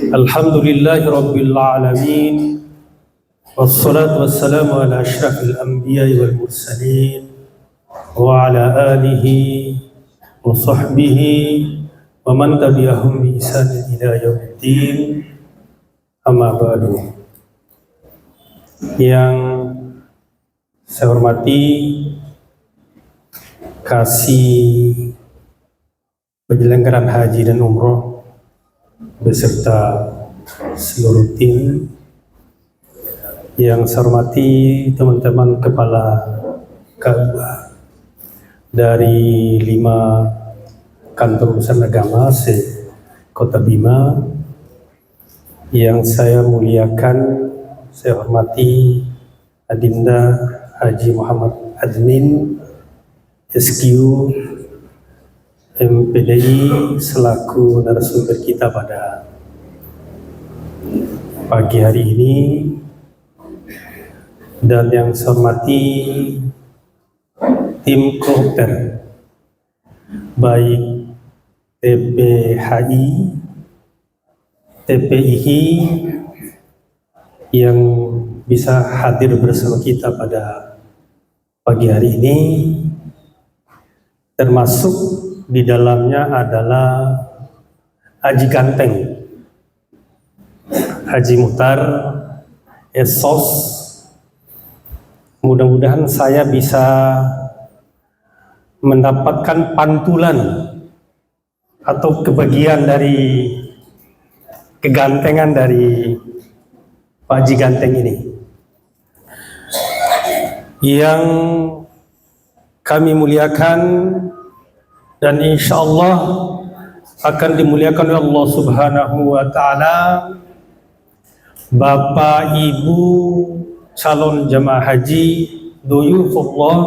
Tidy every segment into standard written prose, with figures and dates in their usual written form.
Alhamdulillahi Rabbil Alamin. Wassalatu wassalamu ala ashrafil anbiya'i wal mursalin wa ala alihi wa sahbihi wa man tabi'ahum bi ihsanin ila yaumiddin. Amma ba'du. Yang saya hormati kasih penyelenggaraan haji dan umroh beserta seluruh tim, yang saya hormati teman-teman kepala KUA dari 5 kantor urusan agama se-Kota Bima, yang saya muliakan, saya hormati Adinda Haji Muhammad Admin SQ MPDI selaku narasumber kita pada pagi hari ini, dan yang saya hormati tim Kopter baik TPHI, TPII yang bisa hadir bersama kita pada pagi hari ini, termasuk di dalamnya adalah Haji Ganteng, Haji Muhtar Esos. Mudah-mudahan saya bisa mendapatkan pantulan atau kebagian dari kegantengan dari Pak Haji Ganteng ini, yang kami muliakan dan insya Allah akan dimuliakan oleh Allah Subhanahu wa Ta'ala, Bapak Ibu calon jamaah haji Duyufullah,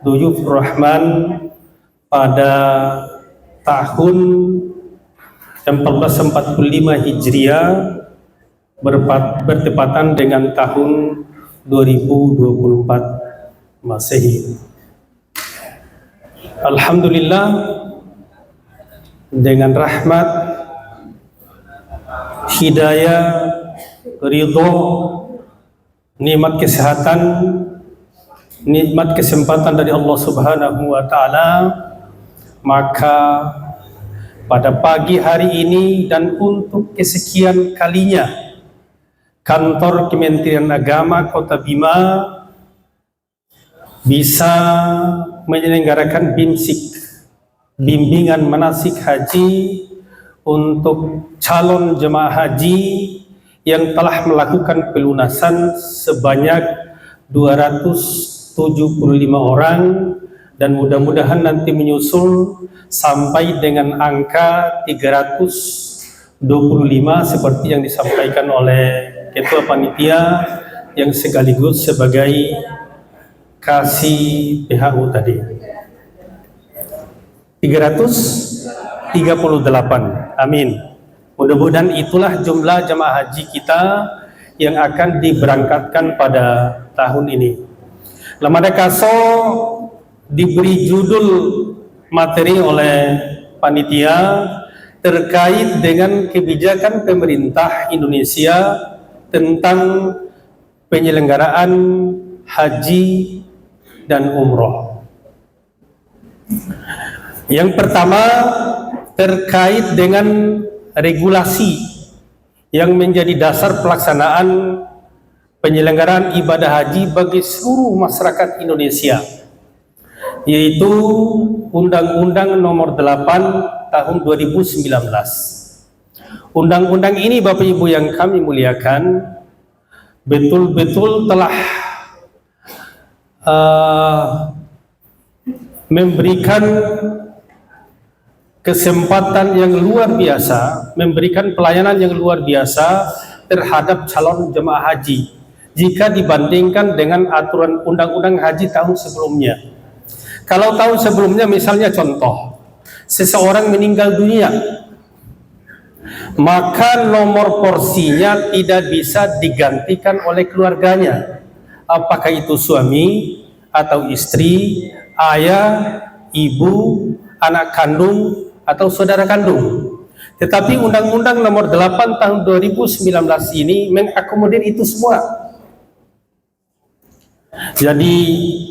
Duyufur Rahman pada tahun 1445 Hijriah bertepatan dengan tahun 2024 Masehi. Alhamdulillah, dengan rahmat, hidayah, ridho, nikmat kesehatan, nikmat kesempatan dari Allah Subhanahu wa Ta'ala, maka pada pagi hari ini dan untuk kesekian kalinya, Kantor Kementerian Agama Kota Bima bisa menyelenggarakan BIMSIK, bimbingan manasik haji untuk calon jemaah haji yang telah melakukan pelunasan sebanyak 275 orang, dan mudah-mudahan nanti menyusul sampai dengan angka 325 seperti yang disampaikan oleh Ketua Panitia yang sekaligus sebagai kasih PHU tadi. 338, amin. Mudah-mudahan itulah jumlah jemaah haji kita yang akan diberangkatkan pada tahun ini. Lamada Kaso diberi judul materi oleh panitia terkait dengan kebijakan pemerintah Indonesia tentang penyelenggaraan haji dan umroh. Yang pertama terkait dengan regulasi yang menjadi dasar pelaksanaan penyelenggaraan ibadah haji bagi seluruh masyarakat Indonesia, yaitu Undang-Undang Nomor 8 Tahun 2019. Undang-undang ini, Bapak Ibu yang kami muliakan, betul-betul telah memberikan kesempatan yang luar biasa, memberikan pelayanan yang luar biasa terhadap calon jemaah haji jika dibandingkan dengan aturan undang-undang haji tahun sebelumnya. Kalau tahun sebelumnya, misalnya contoh, seseorang meninggal dunia, maka nomor porsinya tidak bisa digantikan oleh keluarganya, apakah itu suami atau istri, ayah, ibu, anak kandung, atau saudara kandung. Tetapi Undang-Undang Nomor 8 Tahun 2019 ini mengakomodir itu semua. Jadi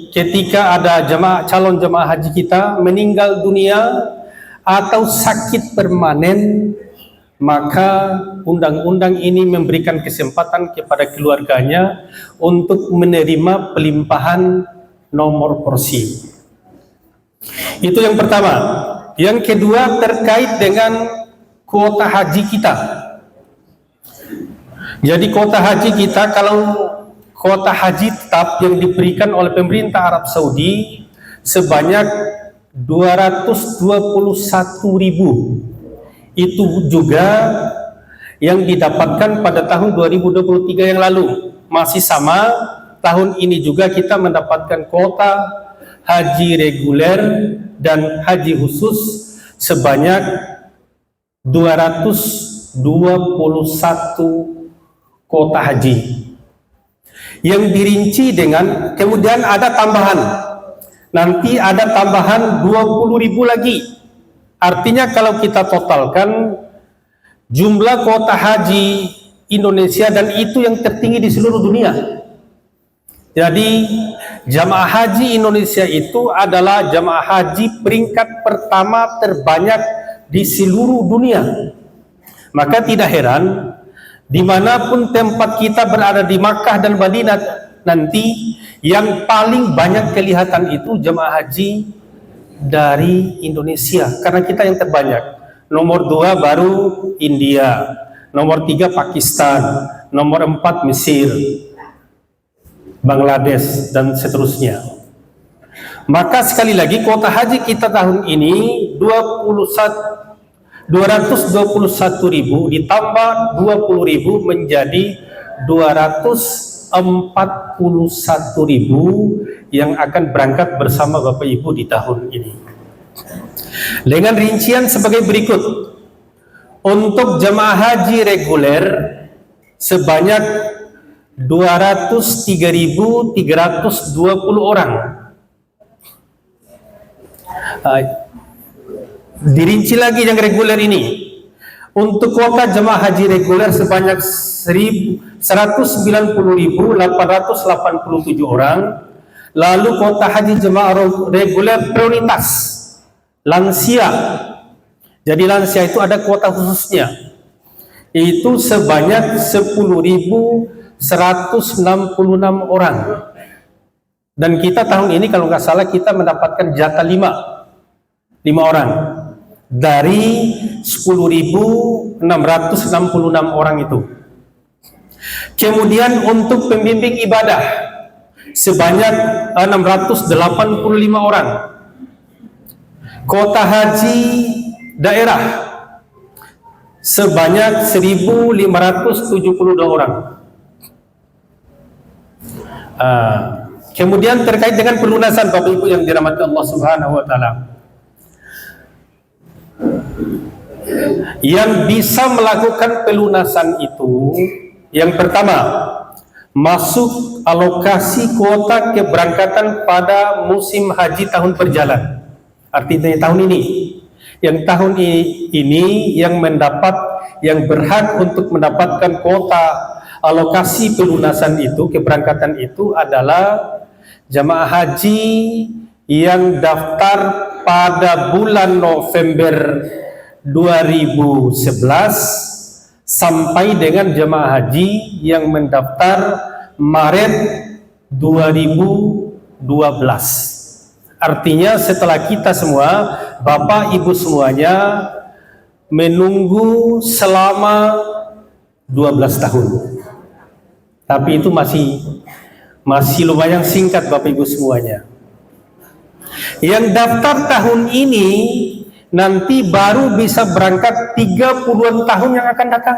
ketika ada calon jemaah haji kita meninggal dunia atau sakit permanen, maka undang-undang ini memberikan kesempatan kepada keluarganya untuk menerima pelimpahan nomor porsi. Itu yang pertama. Yang kedua terkait dengan kuota haji kita. Jadi kuota haji kita, kalau kuota haji tetap yang diberikan oleh pemerintah Arab Saudi sebanyak 221.000. Itu juga yang didapatkan pada tahun 2023 yang lalu. Masih sama, tahun ini juga kita mendapatkan kuota haji reguler dan haji khusus sebanyak 221 kuota haji yang dirinci dengan, kemudian ada tambahan, nanti ada tambahan 20.000 lagi. Artinya kalau kita totalkan jumlah kuota haji Indonesia, dan itu yang tertinggi di seluruh dunia. Jadi jamaah haji Indonesia itu adalah jamaah haji peringkat pertama terbanyak di seluruh dunia. Maka tidak heran dimanapun tempat kita berada di Makkah dan Madinah nanti, yang paling banyak kelihatan itu jamaah haji dari Indonesia, karena kita yang terbanyak. Nomor 2 baru India, nomor 3 Pakistan, nomor 4 Mesir, Bangladesh, dan seterusnya. Maka sekali lagi kuota haji kita tahun ini 221.000 ditambah 20.000 menjadi 241.000 yang akan berangkat bersama Bapak Ibu di tahun ini. Dengan rincian sebagai berikut. Untuk jemaah haji reguler sebanyak 203.320 orang. Dirinci lagi yang reguler ini. Untuk kuota jemaah haji reguler sebanyak 190.887 orang. Lalu kuota haji jemaah reguler prioritas lansia. Jadi lansia itu ada kuota khususnya. Itu sebanyak 10.166 orang. Dan kita tahun ini kalau nggak salah kita mendapatkan jatah 5 orang dari 10.666 orang itu. Kemudian untuk pembimbing ibadah sebanyak 685 orang. Kuota haji daerah sebanyak 1.572 orang. Kemudian terkait dengan pelunasan Bapak Ibu yang dirahmati Allah Subhanahu wa taala, yang bisa melakukan pelunasan itu, yang pertama, masuk alokasi kuota keberangkatan pada musim haji tahun berjalan. Artinya tahun ini. Yang tahun ini yang berhak untuk mendapatkan kuota alokasi pelunasan itu, keberangkatan itu adalah jamaah haji yang daftar pada bulan November 2011 sampai dengan jemaah haji yang mendaftar Maret 2012. Artinya setelah kita semua, Bapak Ibu semuanya menunggu selama 12 tahun. Tapi itu masih lumayan singkat Bapak Ibu semuanya. Yang daftar tahun ini nanti baru bisa berangkat 30-an tahun yang akan datang.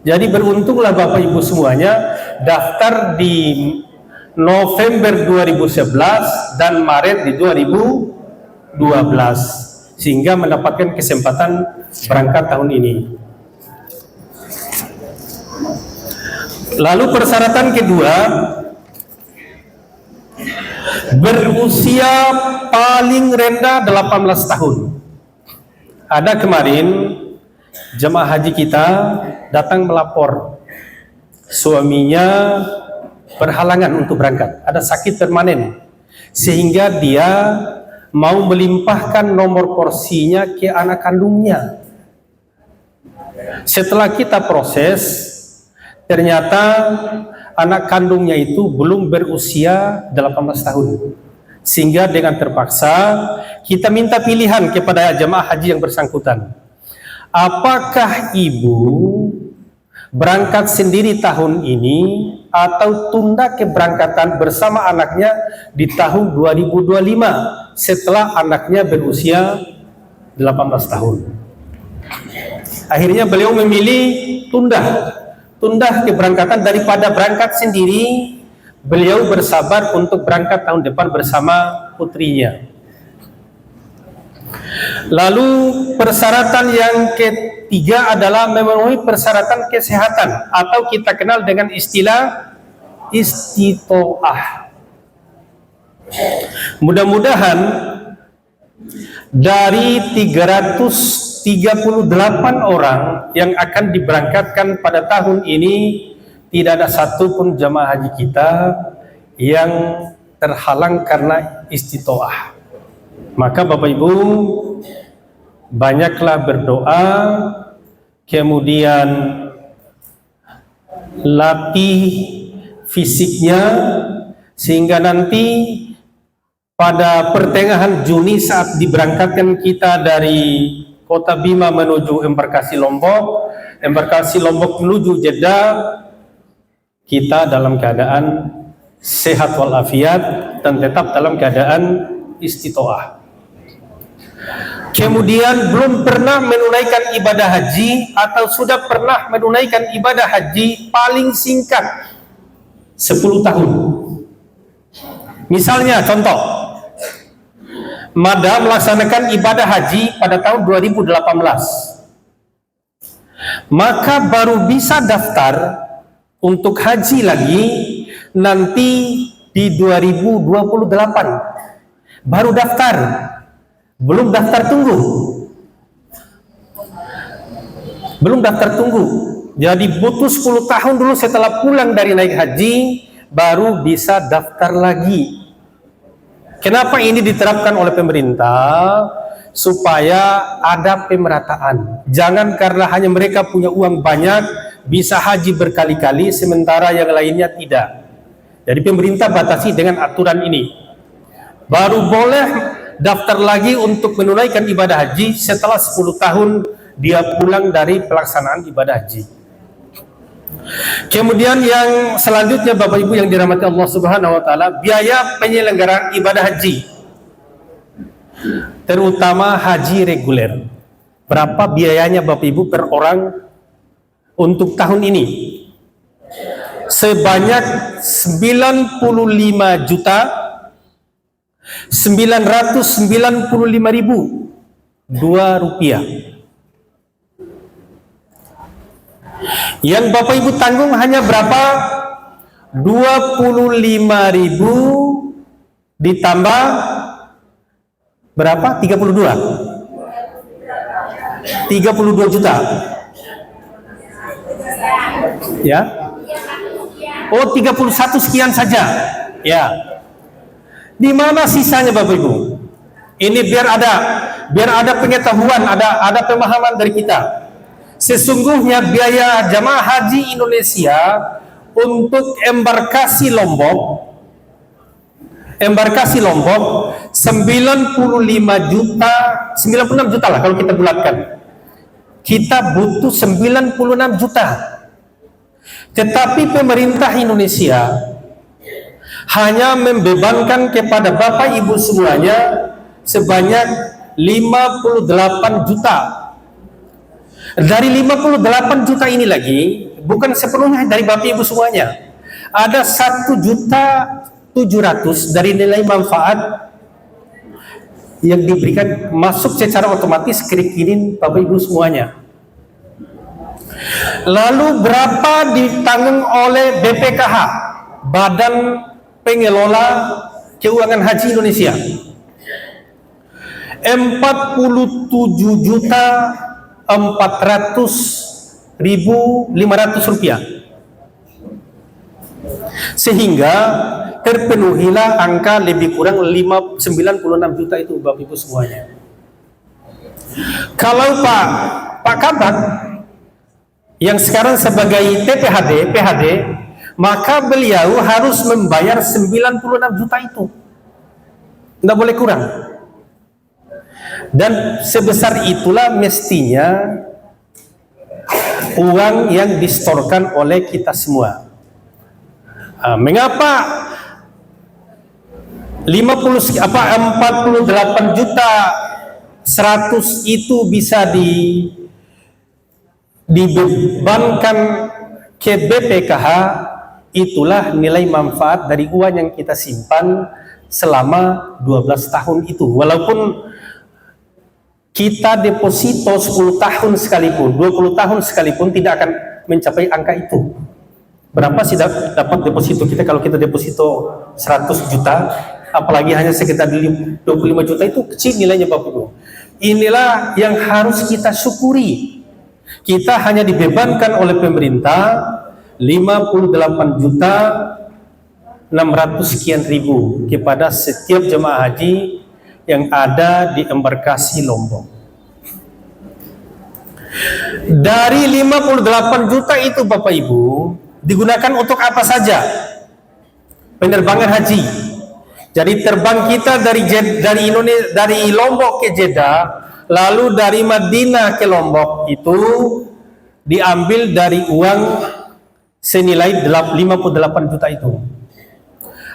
Jadi beruntunglah Bapak Ibu semuanya daftar di November 2011 dan Maret di 2012 sehingga mendapatkan kesempatan berangkat tahun ini. Lalu persyaratan kedua, berusia paling rendah 18 tahun. Ada kemarin jemaah haji kita datang melapor suaminya berhalangan untuk berangkat, ada sakit permanen, sehingga dia mau melimpahkan nomor porsinya ke anak kandungnya. Setelah kita proses, ternyata anak kandungnya itu belum berusia 18 tahun. Sehingga dengan terpaksa kita minta pilihan kepada jemaah haji yang bersangkutan. Apakah ibu berangkat sendiri tahun ini atau tunda keberangkatan bersama anaknya di tahun 2025 setelah anaknya berusia 18 tahun. Akhirnya beliau memilih tunda keberangkatan daripada berangkat sendiri. Beliau bersabar untuk berangkat tahun depan bersama putrinya. Lalu persyaratan yang ketiga adalah memenuhi persyaratan kesehatan atau kita kenal dengan istilah istitoah. Mudah-mudahan dari 338 orang yang akan diberangkatkan pada tahun ini, tidak ada satupun jamaah haji kita yang terhalang karena istitoah. Maka Bapak Ibu, banyaklah berdoa, kemudian latih fisiknya, sehingga nanti pada pertengahan Juni saat diberangkatkan kita dari Kota Bima menuju embarkasi Lombok menuju Jeddah, kita dalam keadaan sehat walafiat dan tetap dalam keadaan istitoah. Kemudian belum pernah menunaikan ibadah haji atau sudah pernah menunaikan ibadah haji paling singkat 10 tahun. Misalnya contoh, Mada melaksanakan ibadah haji pada tahun 2018, maka baru bisa daftar untuk haji lagi nanti di 2028. Baru daftar, belum daftar tunggu. Jadi butuh 10 tahun dulu setelah pulang dari naik haji baru bisa daftar lagi. Kenapa ini diterapkan oleh pemerintah? Supaya ada pemerataan. Jangan karena hanya mereka punya uang banyak bisa haji berkali-kali sementara yang lainnya tidak. Jadi pemerintah batasi dengan aturan ini. Baru boleh daftar lagi untuk menunaikan ibadah haji setelah 10 tahun dia pulang dari pelaksanaan ibadah haji. Kemudian yang selanjutnya Bapak Ibu yang dirahmati Allah Subhanahu wa taala, biaya penyelenggaraan ibadah haji, terutama haji reguler. Berapa biayanya Bapak Ibu per orang untuk tahun ini? Sebanyak 95 juta 995.002 rupiah. Yang Bapak Ibu tanggung hanya berapa? 25.000 ditambah berapa? 32 juta. Ya. Oh, 31 sekian saja. Ya. Di mana sisanya Bapak Ibu? Ini biar ada pengetahuan, ada pemahaman dari kita. Sesungguhnya biaya jamaah haji Indonesia untuk embarkasi Lombok 96 juta lah kalau kita bulatkan. Kita butuh 96 juta. Tetapi pemerintah Indonesia hanya membebankan kepada Bapak Ibu semuanya sebanyak 58 juta. Dari 58 juta ini lagi bukan sepenuhnya dari Bapak Ibu semuanya. Ada 1.700.000 dari nilai manfaat yang diberikan masuk secara otomatis ke rekening Bapak Ibu semuanya. Lalu berapa ditanggung oleh BPKH, Badan Pengelola Keuangan Haji Indonesia? 47 juta Rp400.500. Sehingga terpenuhilah angka lebih kurang 96 juta itu Bapak Ibu semuanya. Kalau Pak Kabak yang sekarang sebagai PHD, maka beliau harus membayar 96 juta itu. Tidak boleh kurang. Dan sebesar itulah mestinya uang yang disetorkan oleh kita semua. Mengapa 48 juta 100 itu bisa dibebankan ke BPKH? Itulah nilai manfaat dari uang yang kita simpan selama 12 tahun itu. Walaupun kita deposito 10 tahun sekalipun, 20 tahun sekalipun, tidak akan mencapai angka itu. Berapa sih dapat deposito kita kalau kita deposito 100 juta, apalagi hanya sekitar 25 juta, itu kecil nilainya Bapak Ibu. Inilah yang harus kita syukuri. Kita hanya dibebankan oleh pemerintah 58 juta 600 sekian ribu kepada setiap jemaah haji yang ada di embarkasi Lombok. Dari 58 juta itu Bapak Ibu digunakan untuk apa saja? Penerbangan haji. Jadi terbang kita dari Lombok ke Jeddah, lalu dari Madinah ke Lombok itu diambil dari uang senilai 58 juta itu.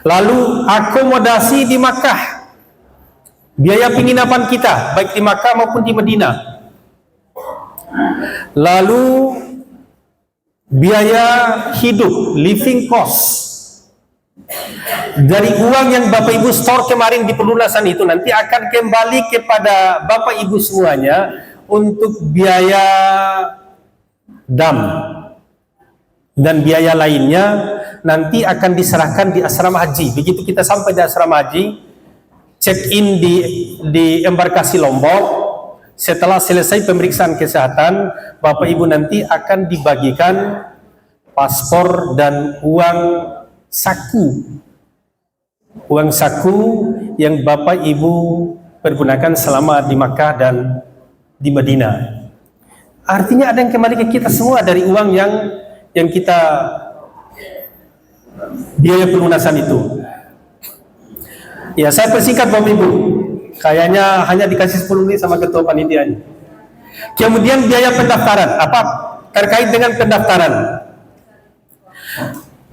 Lalu akomodasi di Makkah, biaya penginapan kita baik di Makkah maupun di Madinah. Lalu biaya hidup, living cost. Dari uang yang Bapak Ibu store kemarin di pelunasan itu nanti akan kembali kepada Bapak Ibu semuanya untuk biaya dam dan biaya lainnya nanti akan diserahkan di asrama haji. Begitu kita sampai di asrama haji, check in di embarkasi Lombok, setelah selesai pemeriksaan kesehatan, Bapak Ibu nanti akan dibagikan paspor dan uang saku yang Bapak Ibu pergunakan selama di Makkah dan di Madinah. Artinya ada yang kembali ke kita semua dari uang yang kita biaya pelunasan itu. Ya, saya persingkat Bapak Ibu. Kayaknya hanya dikasih 10 menit sama ketua panitia ini. Kemudian biaya pendaftaran. Apa terkait dengan pendaftaran?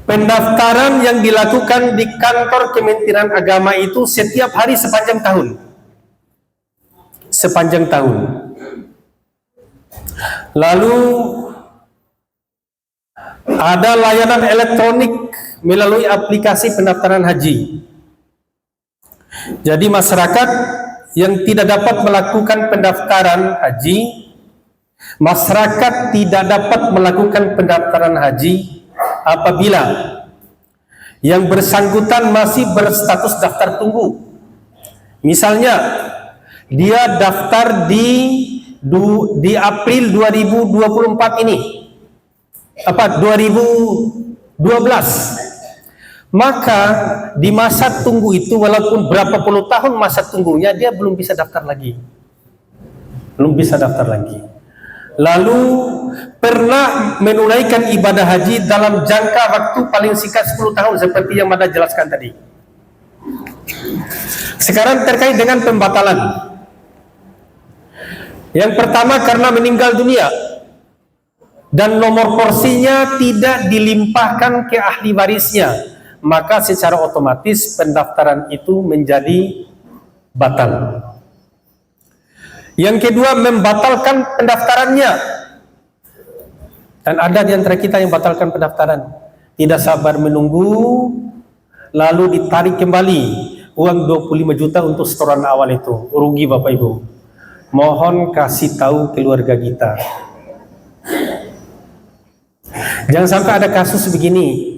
Pendaftaran yang dilakukan di kantor Kementerian Agama itu setiap hari sepanjang tahun. Sepanjang tahun. Lalu ada layanan elektronik melalui aplikasi pendaftaran haji. Jadi masyarakat yang tidak dapat melakukan pendaftaran haji, masyarakat tidak dapat melakukan pendaftaran haji apabila yang bersangkutan masih berstatus daftar tunggu. Misalnya dia daftar di April 2024 ini, 2012, maka di masa tunggu itu walaupun berapa puluh tahun masa tunggunya, dia belum bisa daftar lagi. Lalu pernah menunaikan ibadah haji dalam jangka waktu paling singkat 10 tahun seperti yang Mada jelaskan tadi. Sekarang terkait dengan pembatalan. Yang pertama karena meninggal dunia dan nomor porsinya tidak dilimpahkan ke ahli warisnya, maka secara otomatis pendaftaran itu menjadi batal. Yang kedua, membatalkan pendaftarannya. Dan ada di antara kita yang batalkan pendaftaran, tidak sabar menunggu, lalu ditarik kembali uang 25 juta untuk setoran awal itu. Rugi Bapak Ibu. Mohon kasih tahu keluarga kita. Jangan sampai ada kasus begini.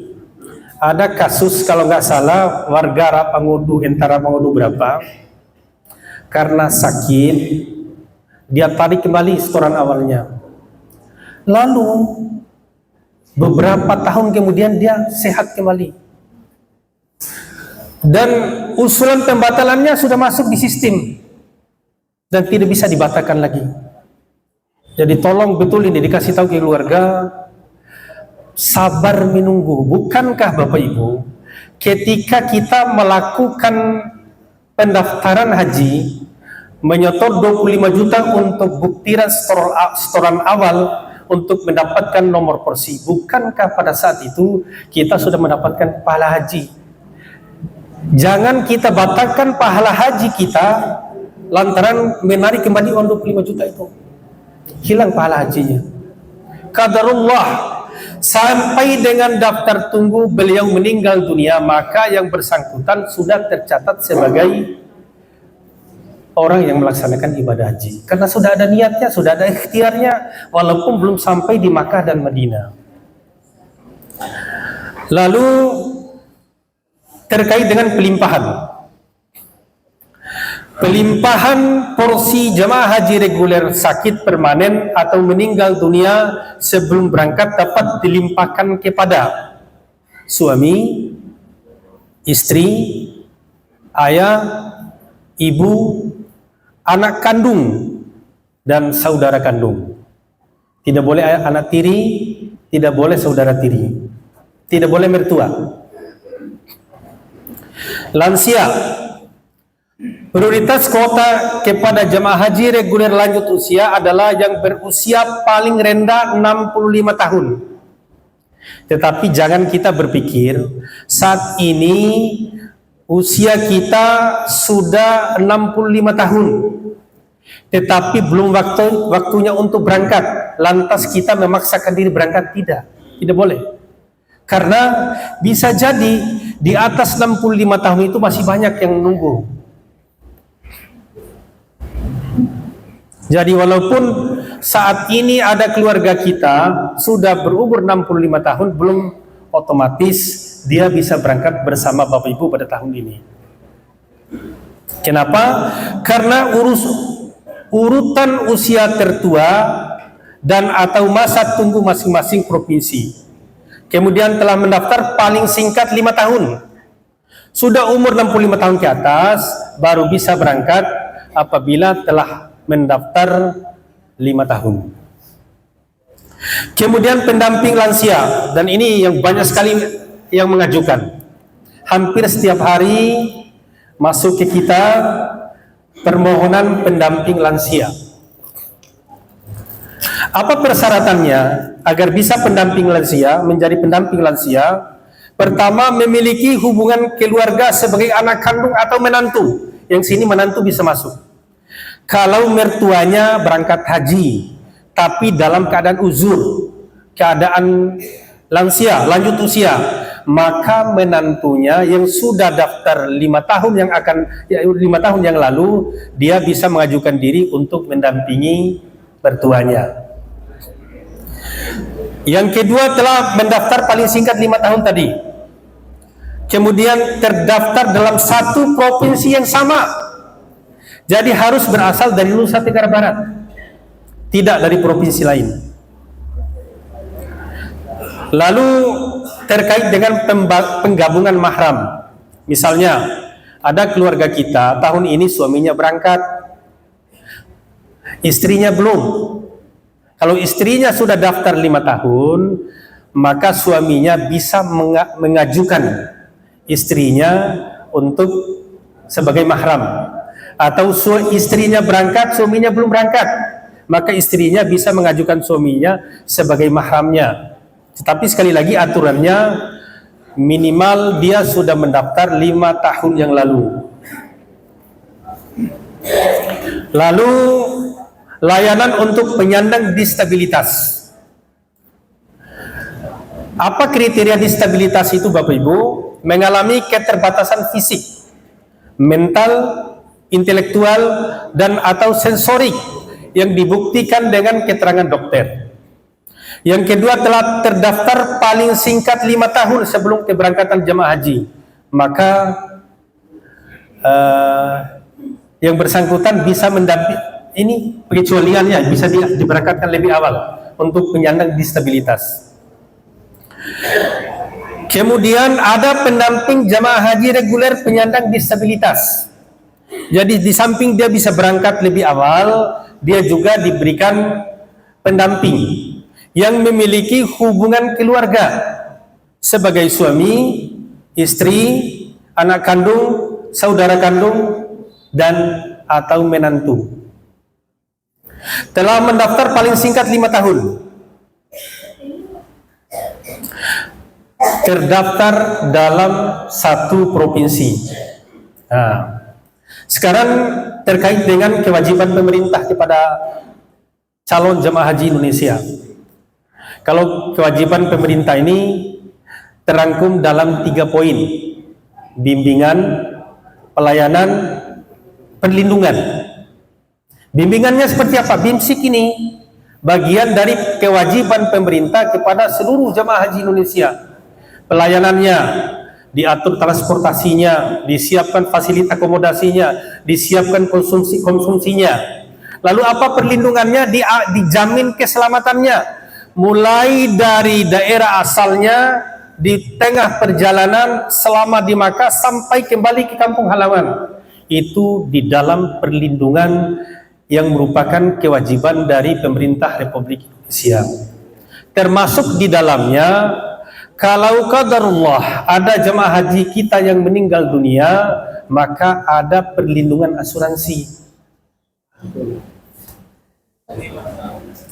Ada kasus kalau nggak salah warga Rapangudu, entah Rapangudu berapa, karena sakit dia tarik kembali setoran awalnya. Lalu beberapa tahun kemudian dia sehat kembali. Dan usulan pembatalannya sudah masuk di sistem dan tidak bisa dibatalkan lagi. Jadi tolong betul ini dikasih tahu ke keluarga, sabar menunggu. Bukankah Bapak Ibu, ketika kita melakukan pendaftaran haji, menyetor 25 juta untuk buktiran setoran awal untuk mendapatkan nomor porsi, bukankah pada saat itu kita sudah mendapatkan pahala haji? Jangan kita batalkan pahala haji kita lantaran menarik kembali uang 25 juta itu. Hilang pahala hajinya. Qadarullah, sampai dengan daftar tunggu beliau meninggal dunia, maka yang bersangkutan sudah tercatat sebagai orang yang melaksanakan ibadah haji. Karena sudah ada niatnya, sudah ada ikhtiarnya, walaupun belum sampai di Makkah dan Madinah. Lalu terkait dengan pelimpahan. Pelimpahan porsi jamaah haji reguler sakit permanen atau meninggal dunia sebelum berangkat dapat dilimpahkan kepada suami, istri, ayah, ibu, anak kandung, dan saudara kandung. Tidak boleh anak tiri, tidak boleh saudara tiri, tidak boleh mertua. Lansia, prioritas kuota kepada jamaah haji reguler lanjut usia adalah yang berusia paling rendah 65 tahun. Tetapi jangan kita berpikir saat ini usia kita sudah 65 tahun, tetapi belum waktunya untuk berangkat, lantas kita memaksakan diri berangkat. Tidak boleh. Karena bisa jadi di atas 65 tahun itu masih banyak yang nunggu. Jadi walaupun saat ini ada keluarga kita sudah berumur 65 tahun, belum otomatis dia bisa berangkat bersama Bapak Ibu pada tahun ini. Kenapa? Karena urutan usia tertua dan atau masa tunggu masing-masing provinsi. Kemudian telah mendaftar paling singkat 5 tahun. Sudah umur 65 tahun ke atas baru bisa berangkat apabila telah mendaftar 5 tahun. Kemudian pendamping lansia, dan ini yang banyak sekali yang mengajukan. Hampir setiap hari masuk ke kita permohonan pendamping lansia. Apa persyaratannya agar bisa menjadi pendamping lansia? Pertama, memiliki hubungan keluarga sebagai anak kandung atau menantu. Yang sini menantu bisa masuk. Kalau mertuanya berangkat haji, tapi dalam keadaan uzur, keadaan lansia, lanjut usia, maka menantunya yang sudah daftar 5 tahun yang lalu, dia bisa mengajukan diri untuk mendampingi mertuanya. Yang kedua, telah mendaftar paling singkat 5 tahun tadi. Kemudian terdaftar dalam satu provinsi yang sama. Jadi harus berasal dari Nusa Tenggara Barat, tidak dari provinsi lain. Lalu terkait dengan penggabungan mahram. Misalnya ada keluarga kita tahun ini suaminya berangkat, istrinya belum. Kalau istrinya sudah daftar 5 tahun, maka suaminya bisa mengajukan istrinya untuk sebagai mahram. Atau istrinya berangkat, suaminya belum berangkat, maka istrinya bisa mengajukan suaminya sebagai mahramnya. Tetapi sekali lagi aturannya minimal dia sudah mendaftar 5 tahun yang lalu. Lalu layanan untuk penyandang disabilitas. Apa kriteria disabilitas itu Bapak Ibu? Mengalami keterbatasan fisik, mental, intelektual, dan atau sensorik yang dibuktikan dengan keterangan dokter. Yang kedua, telah terdaftar paling singkat 5 tahun sebelum keberangkatan jemaah haji. Maka yang bersangkutan bisa ini pengecualiannya bisa diberangkatkan lebih awal untuk penyandang disabilitas. Kemudian ada pendamping jamaah haji reguler penyandang disabilitas. Jadi di samping dia bisa berangkat lebih awal, dia juga diberikan pendamping yang memiliki hubungan keluarga sebagai suami, istri, anak kandung, saudara kandung, dan atau menantu. Telah mendaftar paling singkat 5 tahun. Terdaftar dalam satu provinsi. Nah, sekarang terkait dengan kewajiban pemerintah kepada calon jemaah haji Indonesia. Kalau kewajiban pemerintah ini terangkum dalam 3 poin: bimbingan, pelayanan, perlindungan. Bimbingannya seperti apa? BIMSIK ini bagian dari kewajiban pemerintah kepada seluruh jemaah haji Indonesia. Pelayanannya, diatur transportasinya, disiapkan fasilitas akomodasinya, disiapkan konsumsinya. Lalu apa perlindungannya? Dijamin keselamatannya, mulai dari daerah asalnya, di tengah perjalanan, selama di Makkah sampai kembali ke kampung halaman. Itu di dalam perlindungan yang merupakan kewajiban dari pemerintah Republik Indonesia. Termasuk di dalamnya, kalau qadarullah ada jemaah haji kita yang meninggal dunia, maka ada perlindungan asuransi.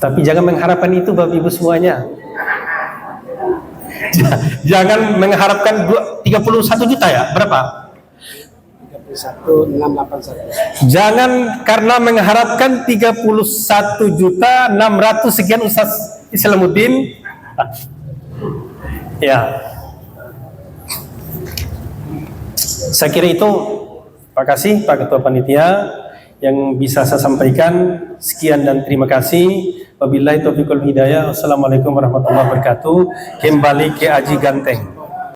Tapi jangan mengharapkan itu Bapak Ibu semuanya. Jangan mengharapkan 31 juta ya, berapa? 31.681. Jangan karena mengharapkan 31.600.000 sekian Ustaz Islamuddin. Ya. Saya kira itu. Terima kasih Pak Ketua Panitia yang bisa saya sampaikan. Sekian dan terima kasih. Wabillahi taufiq wal hidayah. Wassalamualaikum warahmatullahi wabarakatuh. Kembali ke Aji Ganteng.